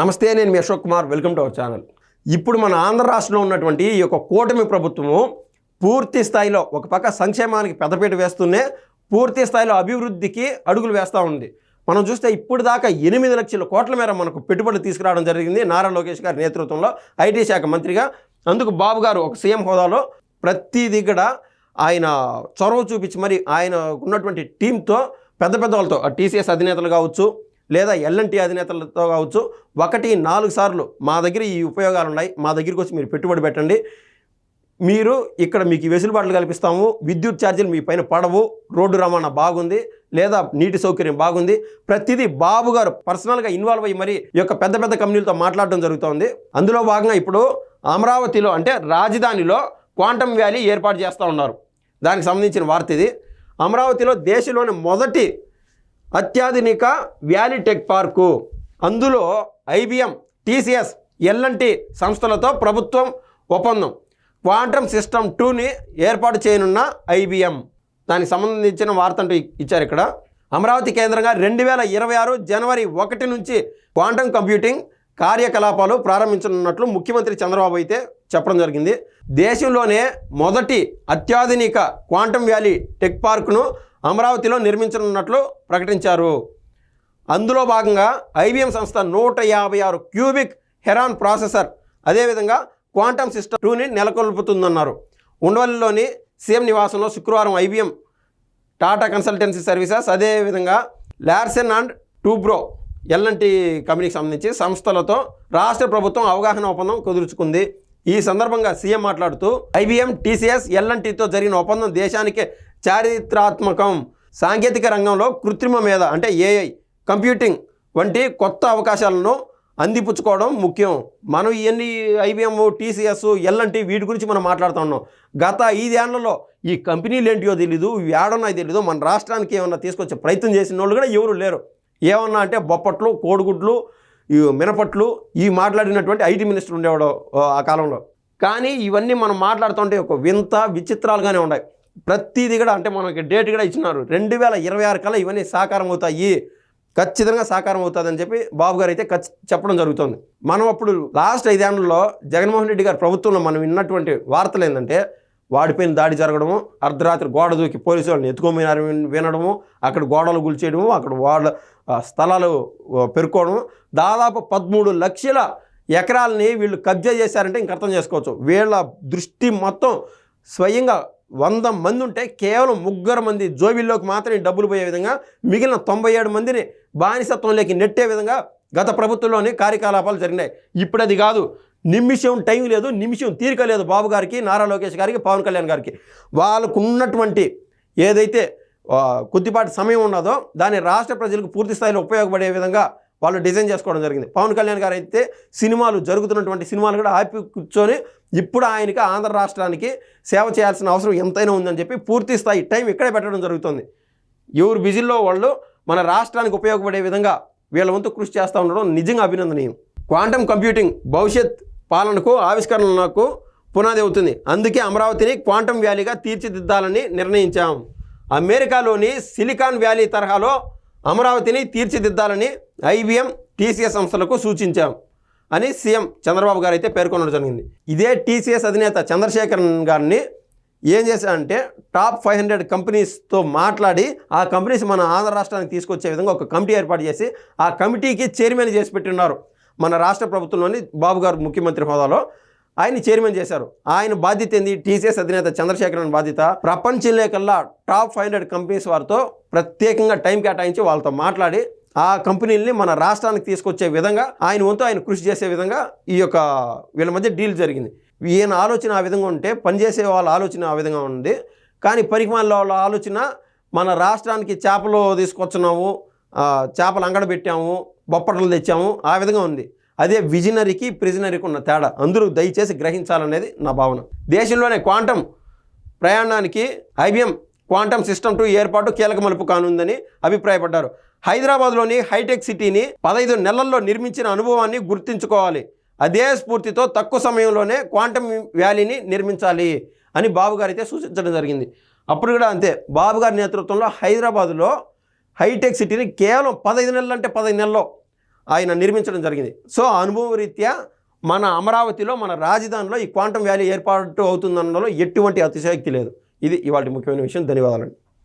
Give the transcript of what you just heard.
నమస్తే, నేను మీ Ashok Kumar. Welcome to our channel. ఇప్పుడు మన ఆంధ్ర రాష్ట్రంలో ఉన్నటువంటి ఈ యొక్క కూటమి ప్రభుత్వము పూర్తి స్థాయిలో ఒక పక్క సంక్షేమానికి పెద్దపీట వేస్తూనే పూర్తి స్థాయిలో అభివృద్ధికి అడుగులు వేస్తూ ఉంది. మనం చూస్తే ఇప్పుడు దాకా 8 లక్షల కోట్ల మేర మనకు పెట్టుబడులు తీసుకురావడం జరిగింది నారా లోకేష్ గారి నేతృత్వంలో ఐటీ శాఖ మంత్రిగా. అందుకు బాబు గారు ఒక సీఎం హోదాలో ప్రతిదీ కూడా ఆయన చొరవ చూపించి మరి ఆయన ఉన్నటువంటి టీంతో పెద్ద వాళ్ళతో టీసీఎస్ అధినేతలు కావచ్చు లేదా ఎల్ఎన్టీ అధినేతలతో కావచ్చు 1-4 సార్లు మా దగ్గర ఈ ఉపయోగాలు ఉన్నాయి, మా దగ్గరికి వచ్చి మీరు పెట్టుబడి పెట్టండి, మీరు ఇక్కడ మీకు వెసులుబాట్లు కల్పిస్తాము, విద్యుత్ ఛార్జీలు మీ పైన పడవు, రోడ్డు రవాణా బాగుంది లేదా నీటి సౌకర్యం బాగుంది, ప్రతిదీ బాబు గారు పర్సనల్గా ఇన్వాల్వ్ అయ్యి మరి ఈ యొక్క పెద్ద కంపెనీలతో మాట్లాడడం జరుగుతుంది. అందులో భాగంగా ఇప్పుడు అమరావతిలో అంటే రాజధానిలో క్వాంటమ్ వ్యాలీ ఏర్పాటు చేస్తూ ఉన్నారు. దానికి సంబంధించిన వార్త ఇది. అమరావతిలో దేశంలోని మొదటి అత్యాధునిక వ్యాలీ టెక్ పార్కు, అందులో ఐబిఎం, టీసీఎస్, ఎల్ఎన్టీ సంస్థలతో ప్రభుత్వం ఒప్పందం. క్వాంటమ్ సిస్టమ్ 2ని ఏర్పాటు చేయనున్న ఐబిఎం, దానికి సంబంధించిన వార్త అంటూ ఇచ్చారు ఇక్కడ. అమరావతి కేంద్రంగా 2026 జనవరి 1 నుంచి క్వాంటమ్ కంప్యూటింగ్ కార్యకలాపాలు ప్రారంభించనున్నట్లు ముఖ్యమంత్రి చంద్రబాబు అయితే చెప్పడం జరిగింది. దేశంలోనే మొదటి అత్యాధునిక క్వాంటమ్ వ్యాలీ టెక్ పార్కును అమరావతిలో నిర్మించనున్నట్లు ప్రకటించారు. అందులో భాగంగా ఐబిఎం సంస్థ 156 క్యూబిక్ హెరాన్ ప్రాసెసర్, అదేవిధంగా క్వాంటమ్ సిస్టమ్ 2ని నెలకొల్పుతుందన్నారు. ఉండవల్లిలోని సీఎం నివాసంలో శుక్రవారం ఐబిఎం, టాటా కన్సల్టెన్సీ సర్వీసెస్, అదేవిధంగా లార్సెన్ అండ్ టూబ్రో ఎల్ఎన్టీ కంపెనీకి సంబంధించి సంస్థలతో రాష్ట్ర ప్రభుత్వం అవగాహన ఒప్పందం కుదుర్చుకుంది. ఈ సందర్భంగా సీఎం మాట్లాడుతూ ఐబిఎం, టీసీఎస్, ఎల్ఎన్టీతో జరిగిన ఒప్పందం దేశానికే చారిత్రాత్మకం. సాంకేతిక రంగంలో కృత్రిమ మేధ అంటే ఏఐ, కంప్యూటింగ్ వంటి కొత్త అవకాశాలను అందిపుచ్చుకోవడం ముఖ్యం. మనం ఇవన్నీ ఐబిఎం, టీసీఎస్, ఎల్ఎన్టీ వీటి గురించి మనం మాట్లాడుతూ ఉన్నాం. గత 5 ఏళ్లలో ఈ కంపెనీలు ఏంటియో తెలీదు, ఇవి ఏడున్నాయో తెలీదు. మన రాష్ట్రానికి ఏమన్నా తీసుకొచ్చే ప్రయత్నం చేసిన వాళ్ళు కూడా ఎవరు లేరు. ఏమన్నా అంటే బొప్పట్లు, కోడిగుడ్లు, ఈ మినపట్లు ఈ మాట్లాడినటువంటి ఐటీ మినిస్టర్ ఉండేవాడు ఆ కాలంలో. కానీ ఇవన్నీ మనం మాట్లాడుతుంటే ఒక వింత విచిత్రాలుగానే ఉన్నాయి. ప్రతిదీ కూడా అంటే మనకి డేట్ కూడా ఇచ్చినారు, 2026 కల్లా ఇవన్నీ సాకారం అవుతాయి, ఖచ్చితంగా సాకారం అవుతుందని చెప్పి బాబు గారు అయితే చెప్పడం జరుగుతుంది. మనం అప్పుడు లాస్ట్ 5 ఏళ్లలో జగన్మోహన్ రెడ్డి గారి ప్రభుత్వంలో మనం విన్నటువంటి వార్తలు ఏంటంటే వాడిపైన దాడి జరగడము, అర్ధరాత్రి గోడ దూకి పోలీసు వాళ్ళని ఎత్తుకోమని వినడము, అక్కడ గోడలు గుల్చేయడము, అక్కడ వాళ్ళ స్థలాలు పెరుక్కోవడము, దాదాపు 13 లక్షల ఎకరాలని వీళ్ళు కబ్జా చేశారంటే ఇంక అర్థం చేసుకోవచ్చు. వీళ్ళ దృష్టి మొత్తం స్వయంగా 100 మంది ఉంటే కేవలం 3 మంది జోబిల్లోకి మాత్రమే డబ్బులు పోయే విధంగా మిగిలిన 97 మందిని బానిసత్వంలోకి నెట్టే విధంగా గత ప్రభుత్వంలోనే కార్యకలాపాలు జరిగినాయి. ఇప్పుడు అది కాదు, నిమిషం టైం లేదు, నిమిషం తీరిక లేదు బాబు గారికి, నారా లోకేష్ గారికి, పవన్ కళ్యాణ్ గారికి. వాళ్ళకు ఉన్నటువంటి ఏదైతే కొద్దిపాటి సమయం ఉన్నదో దాన్ని రాష్ట్ర ప్రజలకు పూర్తి స్థాయిలో ఉపయోగపడే విధంగా వాళ్ళు డిజైన్ చేసుకోవడం జరిగింది. పవన్ కళ్యాణ్ గారు అయితే సినిమాలు జరుగుతున్నటువంటి సినిమాలు కూడా ఆపి కూర్చొని ఇప్పుడు ఆయనకి ఆంధ్ర రాష్ట్రానికి సేవ చేయాల్సిన అవసరం ఎంతైనా ఉందని చెప్పి పూర్తి స్థాయి టైం ఇక్కడే పెట్టడం జరుగుతుంది. ఎవరు బిజీల్లో వాళ్ళు మన రాష్ట్రానికి ఉపయోగపడే విధంగా వీళ్ళ వంతు కృషి చేస్తూ ఉండడం నిజంగా అభినందనీయం. క్వాంటమ్ కంప్యూటింగ్ భవిష్యత్ పాలనకు, ఆవిష్కరణలకు పునాది అవుతుంది. అందుకే అమరావతిని క్వాంటమ్ వ్యాలీగా తీర్చిదిద్దాలని నిర్ణయించాం. అమెరికాలోని సిలికాన్ వ్యాలీ తరహాలో అమరావతిని తీర్చిదిద్దాలని ఐబిఎం, టీసీఎస్ సంస్థలకు సూచించాం అని సీఎం చంద్రబాబు గారు అయితే పేర్కొనడం జరిగింది. ఇదే టీసీఎస్ అధినేత చంద్రశేఖరన్ గారిని ఏం చేశారంటే టాప్ 500 కంపెనీస్తో మాట్లాడి ఆ కంపెనీస్ మన ఆంధ్ర రాష్ట్రానికి తీసుకొచ్చే విధంగా ఒక కమిటీ ఏర్పాటు చేసి ఆ కమిటీకి చైర్మన్ చేసి పెట్టున్నారు. మన రాష్ట్ర ప్రభుత్వంలోని బాబు గారు ముఖ్యమంత్రి హోదాలో ఆయన చైర్మన్ చేశారు. ఆయన బాధ్యత ఏంది? టీసీఎస్ అధినేత చంద్రశేఖరన్ బాధ్యత ప్రపంచంలో కల్లా టాప్ 500 కంపెనీస్ వారితో ప్రత్యేకంగా టైం కేటాయించి వాళ్ళతో మాట్లాడి ఆ కంపెనీలని మన రాష్ట్రానికి తీసుకొచ్చే విధంగా ఆయన వంతు ఆయన కృషి చేసే విధంగా ఈ యొక్క వీళ్ళ మధ్య డీల్ జరిగింది. ఈయన ఆలోచన ఆ విధంగా ఉంటే పనిచేసే వాళ్ళ ఆలోచన ఆ విధంగా ఉంది. కానీ పరిమాణాల వాళ్ళ ఆలోచన మన రాష్ట్రానికి చేపలు తీసుకొచ్చున్నాము, చేపలు అంగడ పెట్టాము, బొప్పట్లు తెచ్చాము, ఆ విధంగా ఉంది. అదే విజనరీకి ప్రిజనరీకి ఉన్న తేడా అందరూ దయచేసి గ్రహించాలనేది నా భావన. దేశంలోనే క్వాంటమ్ ప్రయాణానికి ఐబిఎం క్వాంటమ్ సిస్టమ్ 2 ఏర్పాటు కీలక మలుపు కానుందని అభిప్రాయపడ్డారు. హైదరాబాద్లోని హైటెక్ సిటీని 15 నెలల్లో నిర్మించిన అనుభవాన్ని గుర్తుంచుకోవాలి. అదే స్ఫూర్తితో తక్కువ సమయంలోనే క్వాంటమ్ వ్యాలీని నిర్మించాలి అని బాబు గారు అయితే సూచించడం జరిగింది. అప్పుడు కూడా అంతే, బాబు గారి నేతృత్వంలో హైదరాబాదులో హైటెక్ సిటీని కేవలం 15 నెలలు అంటే 15 నెలల్లో ఆయన నిర్మించడం జరిగింది. సో అనుభవ రీత్యా మన అమరావతిలో మన రాజధానిలో ఈ క్వాంటమ్ వ్యాలీ ఏర్పాటు అవుతుందనడంలో ఎటువంటి అతిశయోక్తి లేదు. ఇది ఇవాళ ముఖ్యమైన విషయం. ధన్యవాదాలండి.